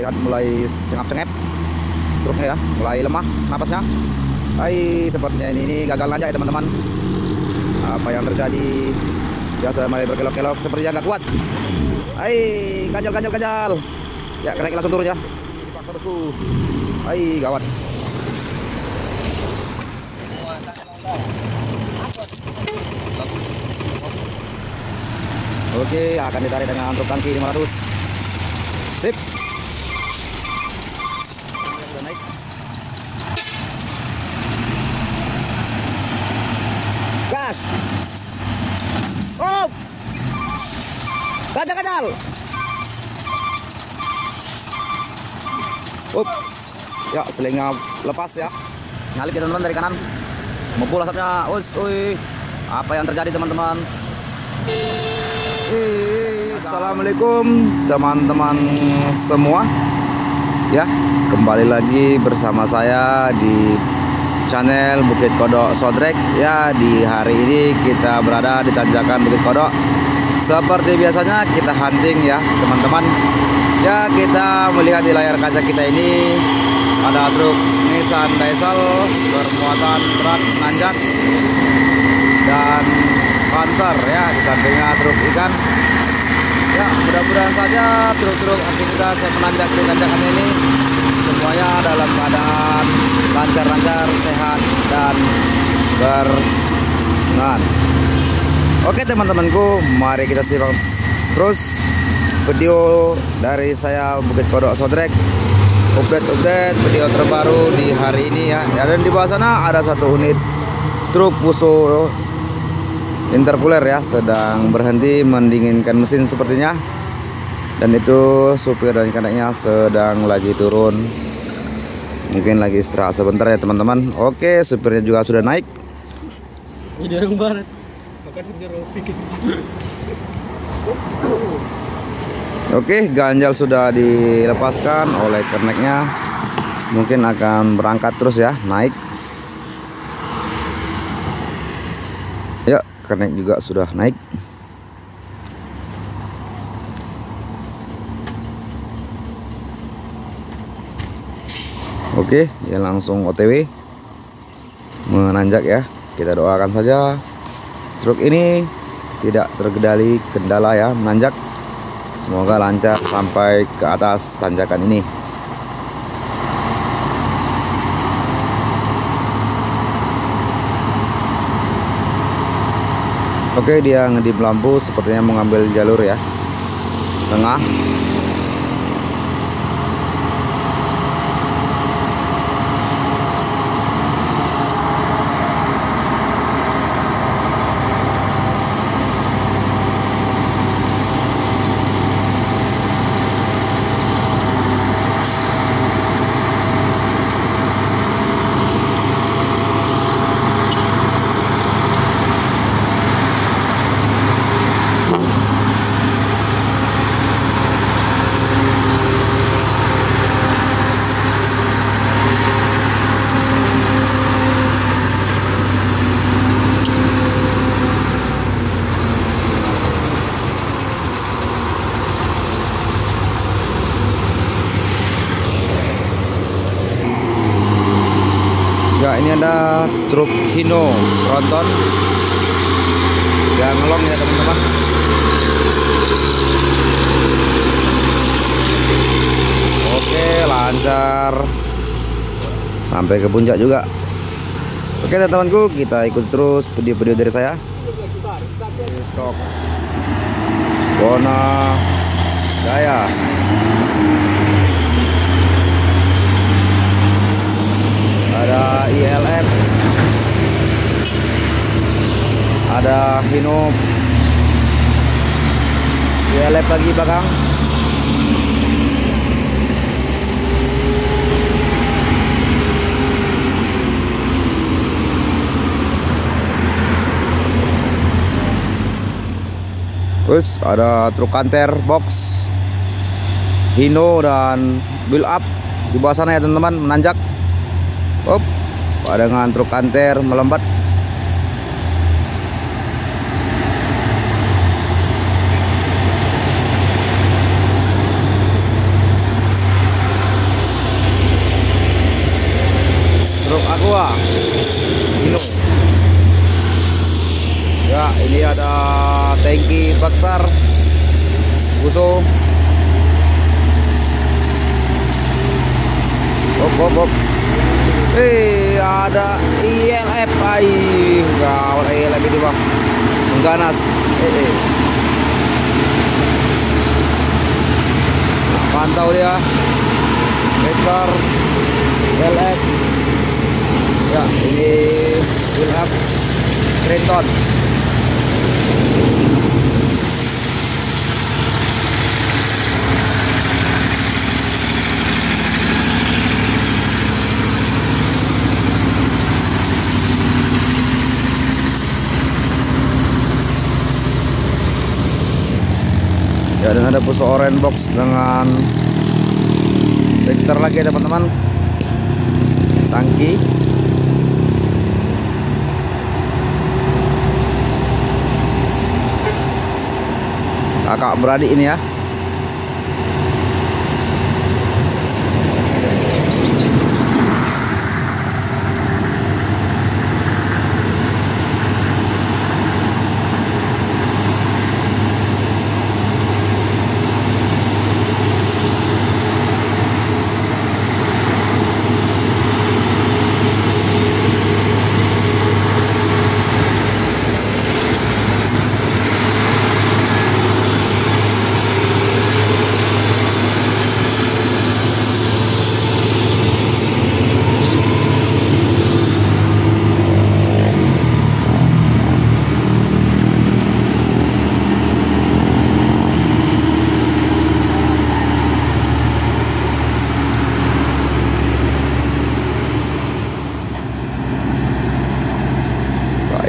lihat mulai cengap-cengep truknya ya, mulai lemah napasnya. Sepertinya ini gagal nanjak ya teman-teman. Apa yang terjadi? Biasa mulai berkelok-kelok, sepertinya nggak kuat. Ganjal. Ya, naik langsung turun ya. Dipaksa bosku. Gawat. Oke, akan ditarik dengan truk tangki 500. Sip. Sudah naik. Gas. Oh. Ganjal. Ya, selingnya lepas ya. Nyalip ya teman-teman dari kanan. Mempul asapnya. Apa yang terjadi teman-teman? Assalamualaikum teman-teman semua. Ya, kembali lagi bersama saya di channel Bukit Kodok Sodrek. Ya, di hari ini kita berada di tanjakan Bukit Kodok. Seperti biasanya kita hunting ya teman-teman. Ya, kita melihat di layar kaca kita ini ada truk Nissan Diesel bermuatan berat nanjak dan Panther ya, di sampingnya truk ikan. Ya, mudah-mudahan saja truk-truk aktivitas yang menanjak di tanjakan ini semuanya dalam keadaan lancar-lancar, sehat dan berkenan. Oke teman-temanku, mari kita simak terus video dari saya Bukit Kodok Sodrek. Update video terbaru di hari ini ya. Dan di bawah sana ada satu unit truk Fuso intercooler ya, sedang berhenti mendinginkan mesin sepertinya. Dan itu supir dan kanaknya sedang lagi turun, mungkin lagi istirahat sebentar ya teman-teman. Oke, supirnya juga sudah naik. Ini orang barat. Oke, ganjal sudah dilepaskan oleh keneknya. Mungkin akan berangkat terus ya, naik. Ya, kenek juga sudah naik. Oke, ya langsung OTW menanjak ya. Kita doakan saja truk ini tidak terkendali kendala ya menanjak. Semoga lancar sampai ke atas tanjakan ini. Oke, dia ngedip lampu, sepertinya mengambil jalur ya, tengah. Ya, ini ada truk Hino Tronton yang ngelong ya teman-teman. Oke, lancar sampai ke puncak juga. Oke teman-temanku, kita ikut terus video-video dari saya. Truk Bona Jaya. Ada ILF, ada Hino, ILF lagi belakang. Terus ada truk kanter box Hino dan build up di bawah sana ya teman-teman, menanjak. Ada dengan truk kanter melembat. ada tangki bakar Fuso. Hop. Ada ILF, gawat ILF itu bang, mengganas. Pantau dia, Vector ILF. Ya, ini ILF Triton. Ya, dan ada Fuso orange box dengan filter lagi teman-teman, tangki. Kakak beradik ini ya.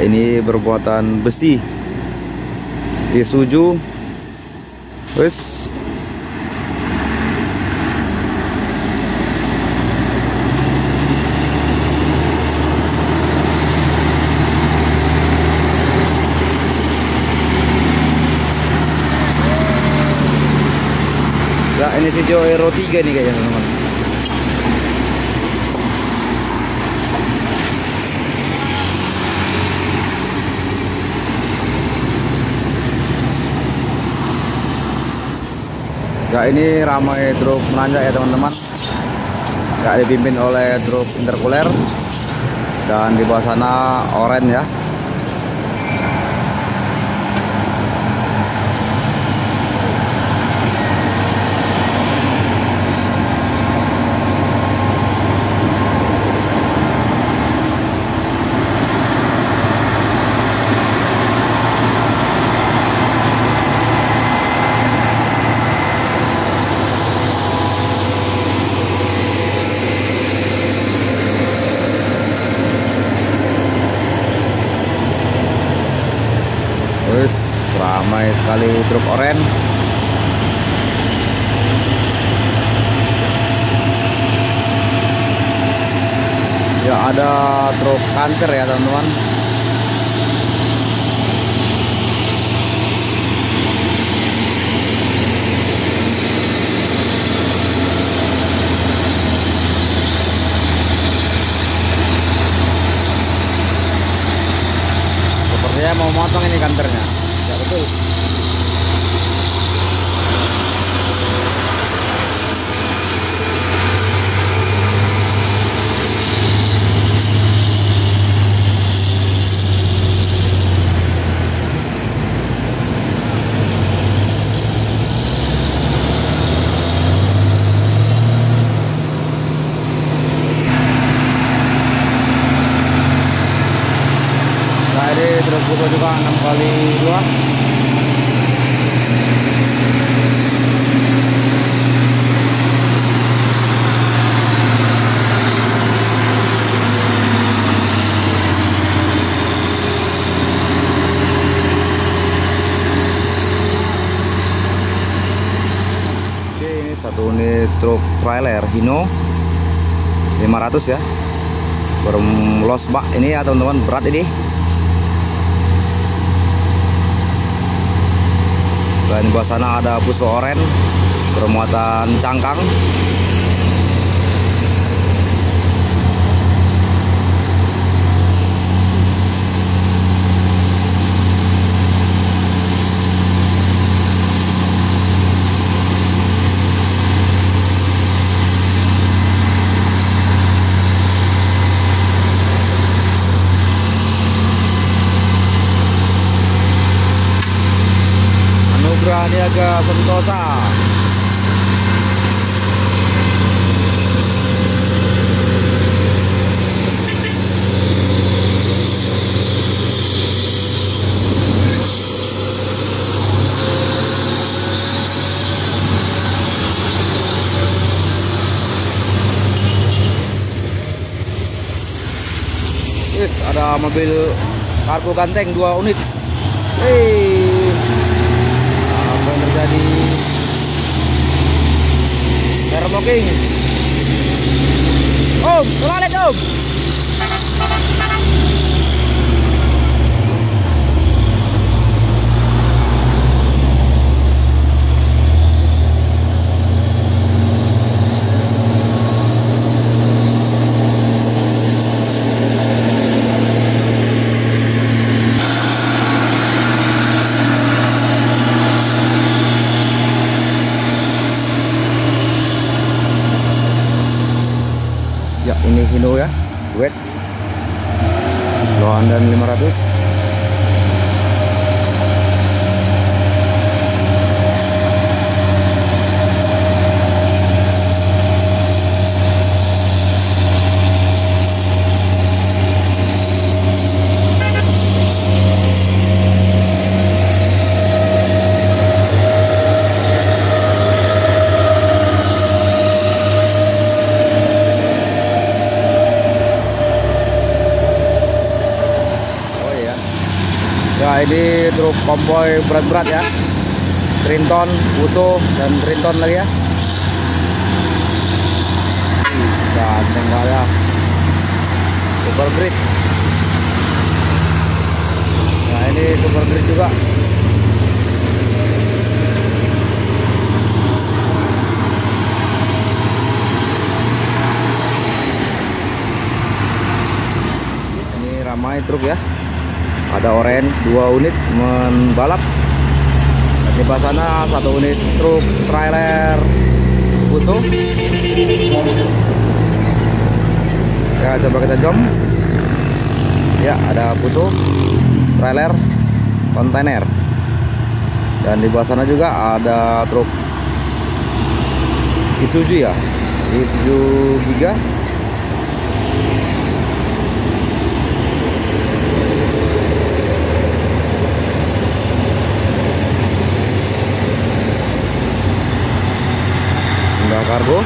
Ini berbuatan besi, Isuzu. Wes, ya ini si Jo Euro 3 nih kayaknya teman-teman. Ya, ini ramai truk menanjak ya teman-teman. Ya, dipimpin oleh truk intercooler, dan di bawah sana oren ya. Ramai sekali truk oren. Ya, ada truk kanker ya teman-teman. Sepertinya mau motong ini kankernya. Ya betul. Nah, ini truk Fuso juga 6x2. Satu unit truk trailer Hino 500 ya, berlos bak ini ya teman-teman, berat ini. Dan di bawah sana ada Fuso oren bermuatan cangkang. Sandiaga Sentosa. Ada mobil kargo ganteng 2 unit. Hei, apa yang terjadi? Termoking. Om, assalamualaikum. Ya, ini Hino ya, duet Lohan dan 500. Ya, ini truk konvoy berat-berat ya, Trinton, Uso, dan Trinton lagi ya. Ganteng banget ya, super grid. Nah, ini super grid juga. Ini ramai truk ya. Ada oren 2 unit membalap. Di bawah sana 1 unit truk trailer Uso. Ya, coba kita jom. Ya, ada Uso trailer kontainer. Dan di bawah sana juga ada truk Isuzu ya, Isuzu Giga. Kargo.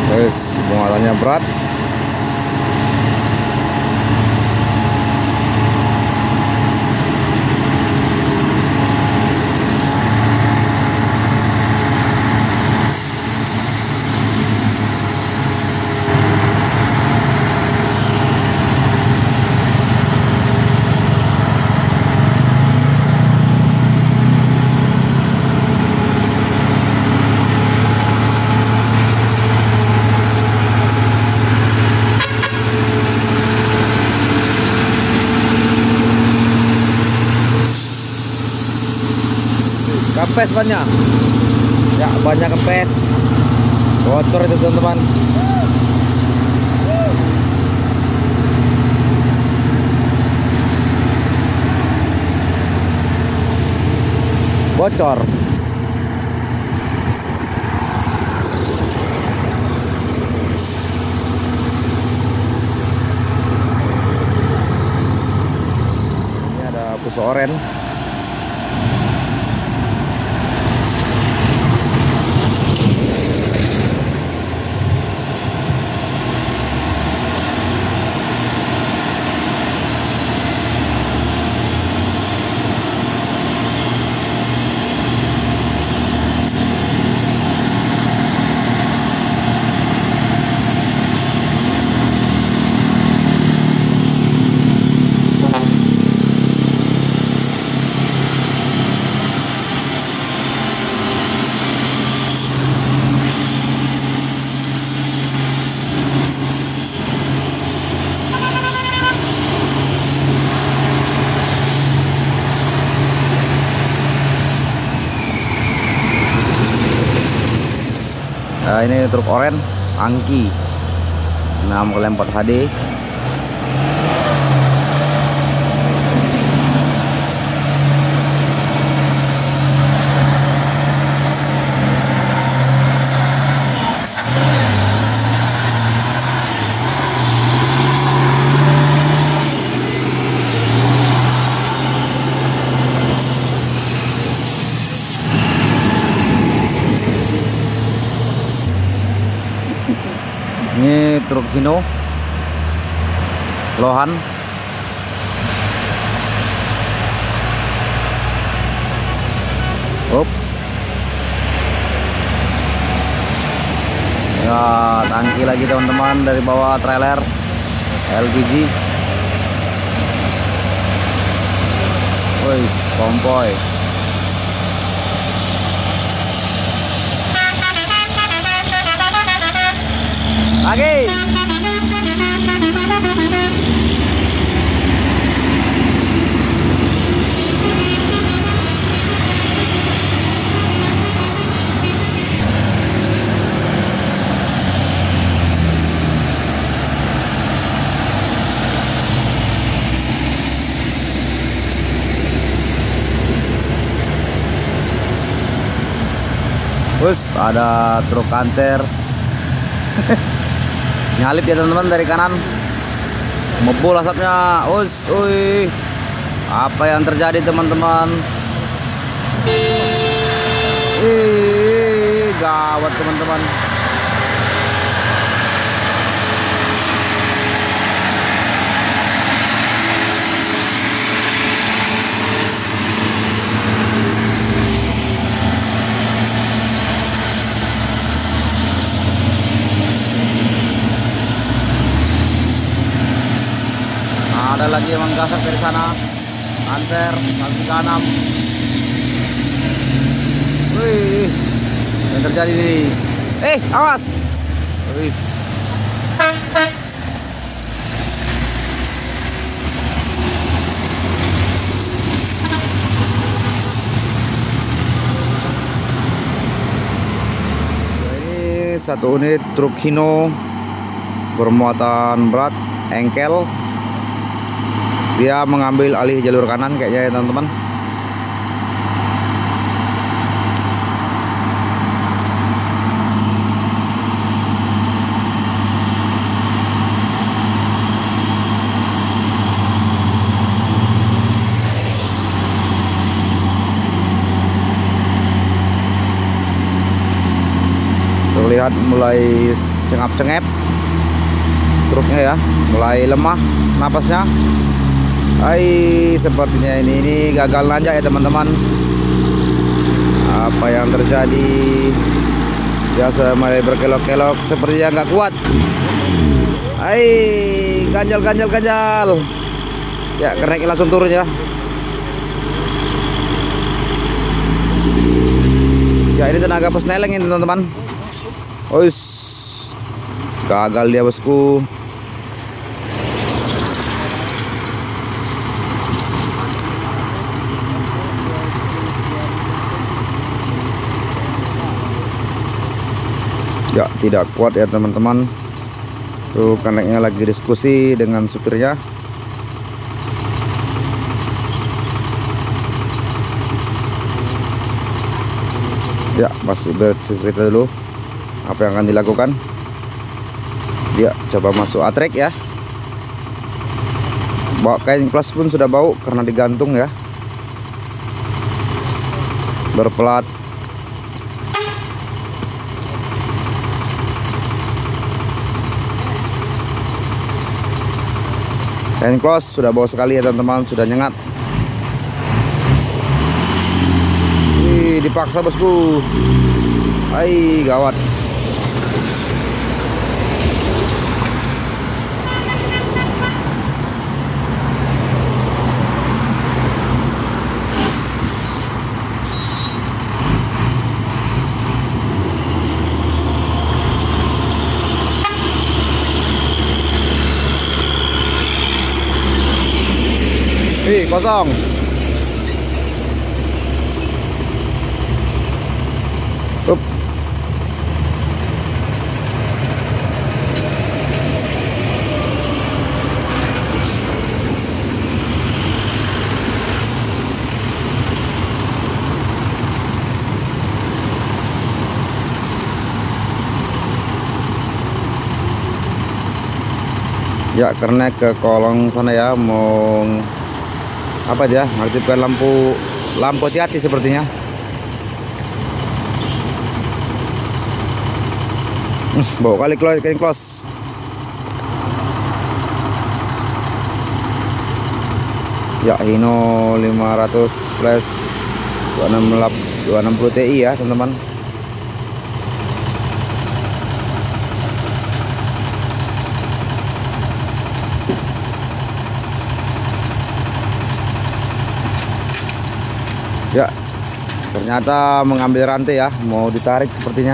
Guys, muatannya berat. Kempes banyak ya, banyak kempes bocor itu teman-teman. Bocor. Ini ada Puso oren. Ada ini truk oren Angki 6x4 HD. Ini truk Hino Lohan. Up. Ya, tangki lagi teman-teman dari bawah trailer LPG. Woi, konvoy. Lagi. Terus ada truk kanter. Nyalip ya teman-teman dari kanan. Mebul asapnya. Uy. Apa yang terjadi teman-teman? Gawat teman-teman. Ada lagi yang menggasak dari sana. Anter, kaki kanan. Wih, yang terjadi nih. Awas. Wih. Ini satu unit truk Hino bermuatan berat, engkel. Dia mengambil alih jalur kanan kayaknya ya teman-teman. Terlihat mulai cengap-cengep truknya ya, mulai lemah napasnya. Sepertinya ini gagal nanjak ya teman-teman. Apa yang terjadi? Biasa mulai berkelok-kelok, sepertinya nggak kuat. Ganjal. Ya, kenaik langsung turun ya. Ya, ini tenaga pesneleng ini teman-teman. Gagal dia bosku. Ya, tidak kuat ya teman-teman. Tuh keneknya lagi diskusi dengan supirnya. Ya, masih bercerita dulu apa yang akan dilakukan. Dia coba masuk atrek ya. Bawa kain plas pun sudah bau karena digantung ya. Berplat kain close sudah bau sekali ya teman-teman, sudah nyengat. Dipaksa bosku. Gawat. Kosong. Ya, karena ke kolong sana ya, mau apa aja, mengaktifkan lampu hati-hati sepertinya. Bawa kali close. Ya, Hino 500 plus 260 Ti ya teman-teman. Ya, ternyata mengambil rantai ya, mau ditarik sepertinya.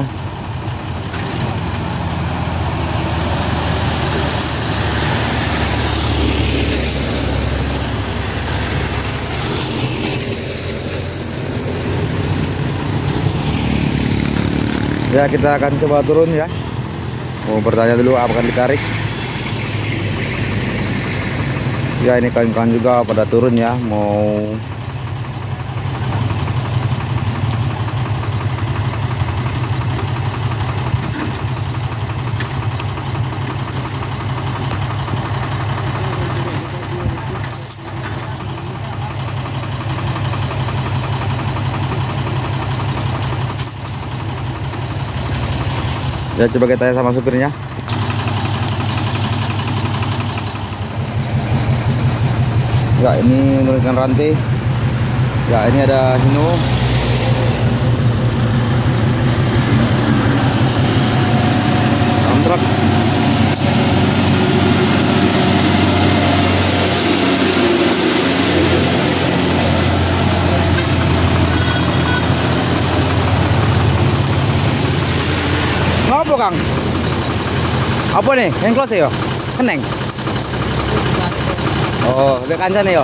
Ya, kita akan coba turun ya. Mau bertanya dulu apakah ditarik. Ya, ini kawan-kawan juga pada turun ya, mau ya, coba kita tanya sama supirnya. Ya, ini menurunkan rantai. Ya, ini ada Hino. Kontrak. Apa Kang? Apa nih? Yang close ya? Keneng. Oh, lebih kancan ya?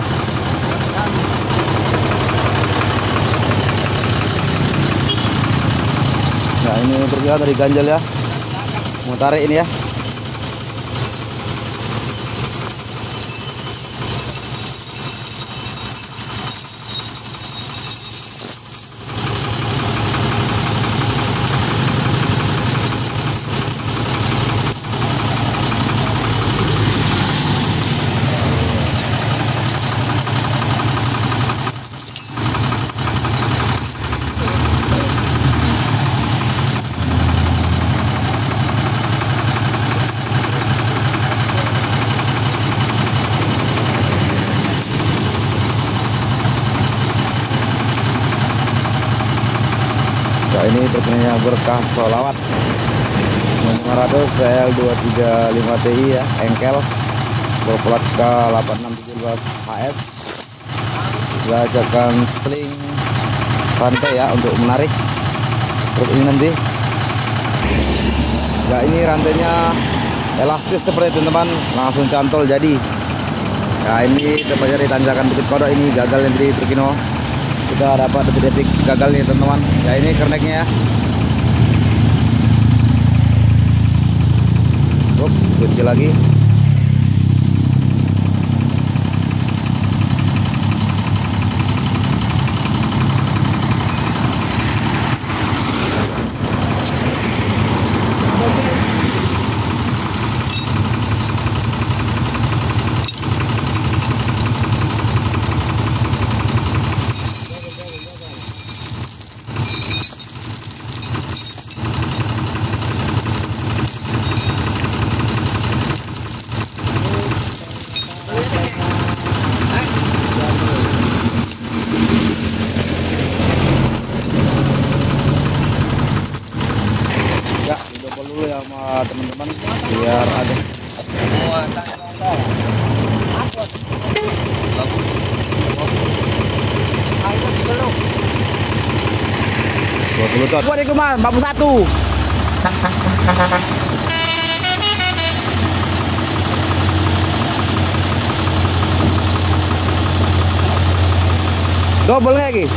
Nah, ini terlihat dari ganjal ya. Mau tarik ini ya. Ya, ini truknya Berkah Sholawat 500 PL235 Ti ya, engkel berplat K8617 HS. Berdasarkan sling rantai ya untuk menarik truk ini nanti. Ya, ini rantainya elastis seperti teman-teman, langsung cantol jadi. Ya, ini tepatnya di tanjakan Bukit Kodok, ini gagal yang di truk Hino. Kita dapat detik-detik gagal nih teman-teman. Ya, ini kerneknya ya. Kunci lagi. Ya, double dulu ya sama teman-teman biar ada. Waalaikumsalam, babu satu. Double lagi.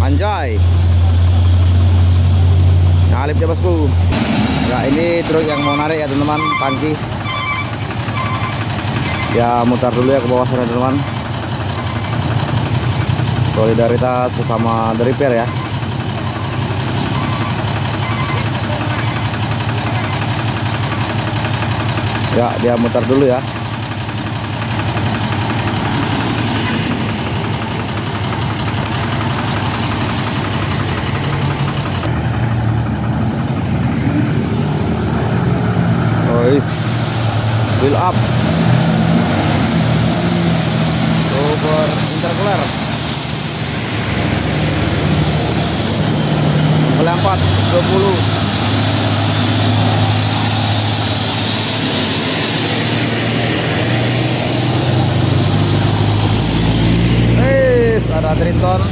Anjay. nyalip dia bosku. Ya ini truk yang mau narik ya teman-teman, tangki. Ya mutar dulu ya ke bawah sana teman-teman. Solidaritas sesama driver ya. Ya dia mutar dulu ya. Wheel up, over intercooler, melompat 20. Ada Triton.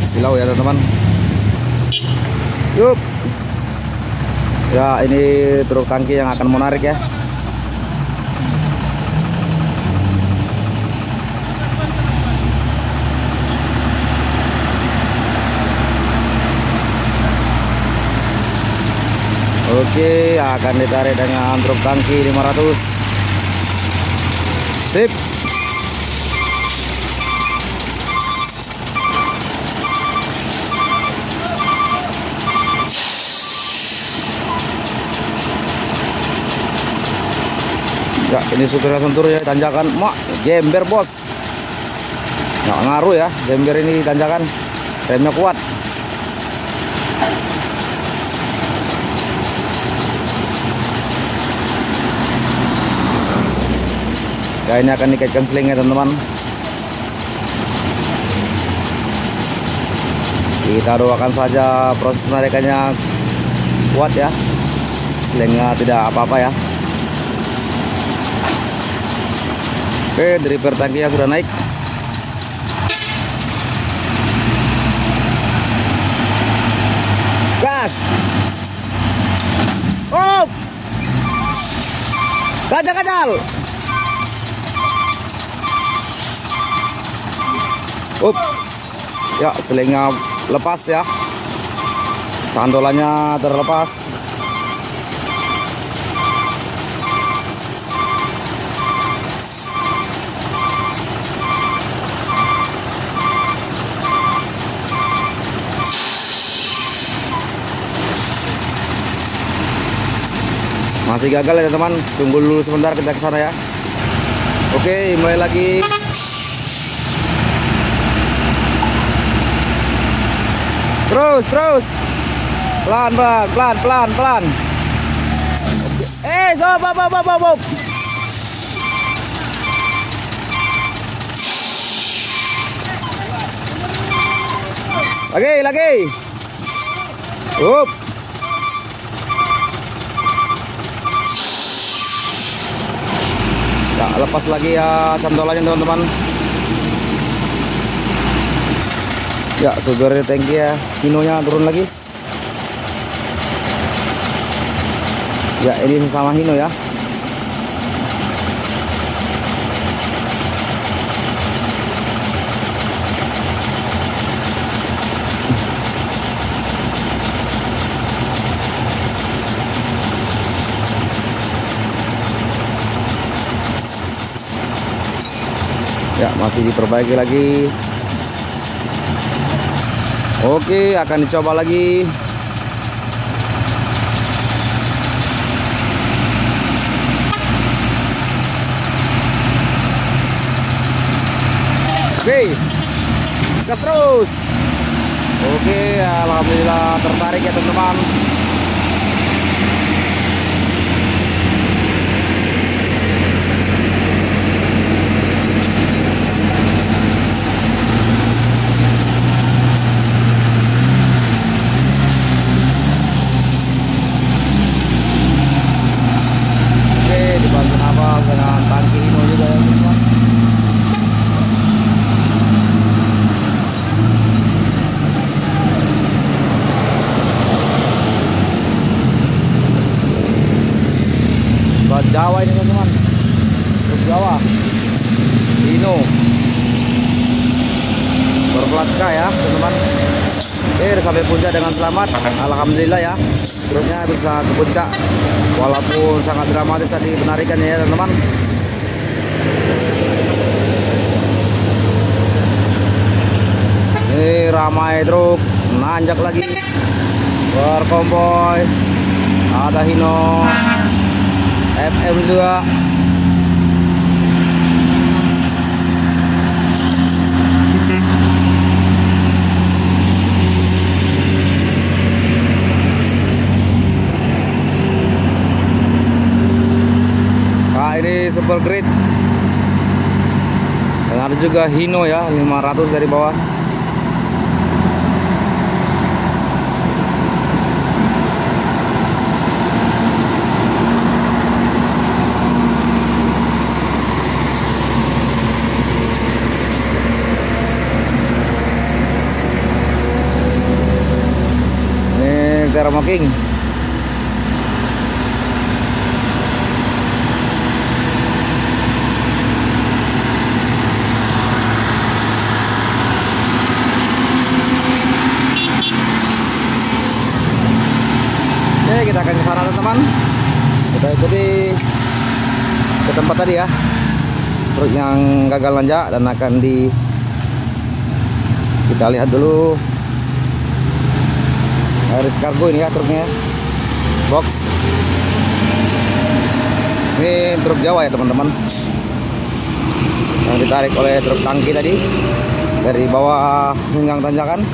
Silau ya teman-teman. Yup. Ya ini truk tangki yang akan menarik ya. Oke, akan ditarik dengan truk tangki 500. Sip. Ya ini supir langsung turun ya, tanjakan mak gember bos. Nggak ngaruh ya, gember ini tanjakan, remnya kuat. Ya ini akan dikaitkan selingnya teman-teman. Kita doakan saja proses penarikannya kuat ya, selingnya tidak apa-apa ya. Oke, driver tangkinya sudah naik. Gas. Oh. Kajal. Up. Ya, selingnya lepas ya. Cantolannya terlepas. Masih gagal ya teman, tunggu dulu sebentar kita ke sana ya. Oke, mulai lagi. Terus. Pelan. Oke. Sob. Lagi. Up. Ya, lepas lagi ya cantolannya teman-teman. Ya, supir tangki ya, Hino-nya turun lagi. Ya, ini sama Hino ya. Ya, masih diperbaiki lagi. Oke, akan dicoba lagi. Oke, gas terus. Oke, alhamdulillah tertarik ya teman-teman. Dibantu nafas dengan tangki Hino juga ya teman-teman. Jawa ini teman-teman. Truk Jawa Hino berplat K ya teman-teman. Oke, sampai puncak dengan selamat. Alhamdulillah ya, truknya bisa ke puncak walaupun sangat dramatis tadi penarikannya ya teman-teman. Ini ramai truk nanjak lagi, berkonvoy. Ada Hino FM juga. Nah, ini super great. Dan ada juga Hino ya, 500 dari bawah. Termo King. Oke, kita akan ke sana teman-teman. Kita ikuti ke tempat tadi ya, truk yang gagal nanjak, dan akan kita lihat dulu Aris Kargo ini ya truknya, box. Ini truk Jawa ya teman-teman, yang ditarik oleh truk tangki tadi dari bawah hingga tanjakan.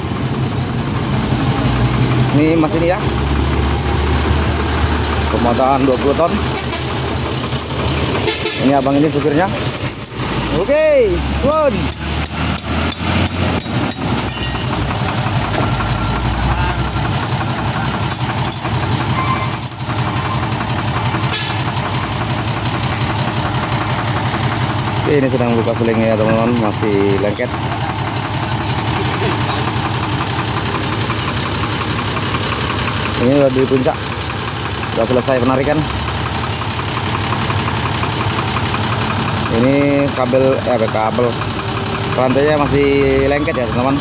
Ini mas ini ya, pemuatan 20 ton. Ini abang ini supirnya. Oke, turun. Ini sedang buka selingnya ya teman-teman, masih lengket. Ini udah di puncak, udah selesai penarikan. Ini kabel rantainya masih lengket ya teman-teman.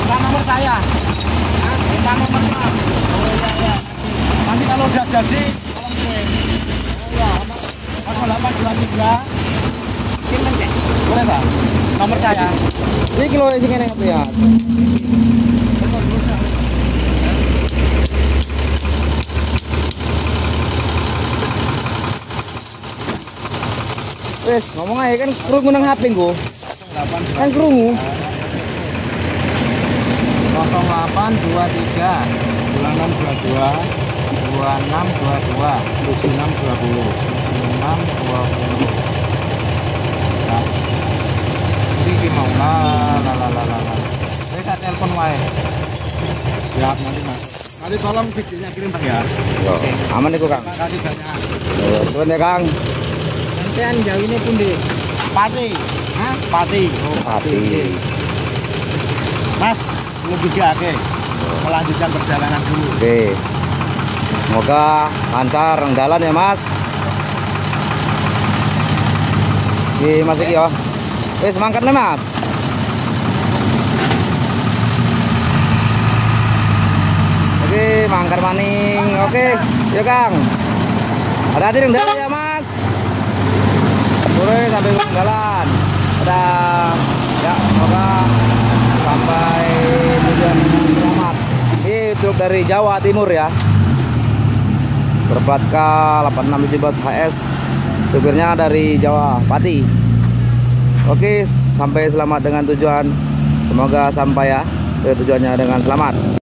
Nomor saya. Nomor nanti kalau udah jadi ya 0823 boleh nggak nomor saya Ini kilo sing ngene ya. Wes ngomong aja kan krungu nang HP nggo. Kan krungu. 0823 2622 7620 7620. Nah, ini gimana? Saya tak telepon wae. Siap nanti mas. Nanti tolong videonya kirim pak ya. Yo, aman iku Kang. Terima kasih banyak. Turun ya Kang. Nantian jauh ini pun di Pati. Hah? Pati. Oh, Pati. Mas, lebih ke melanjutkan perjalanan dulu. Oke. Semoga lancar jalan ya Mas. Oke, Mas iki yo. Wis mangkat le Mas. Oke, mangkar maning. Oke, yuk Kang. Hati-hati dong jalan ya Mas. Sore sampai jalan. Dadah. Ya, semoga sampai tujuan dengan selamat. Ini truk dari Jawa Timur ya, berplat K 8617 HS. Supirnya dari Jawa Pati. Oke, sampai selamat dengan tujuan. Semoga sampai ya ke tujuannya dengan selamat.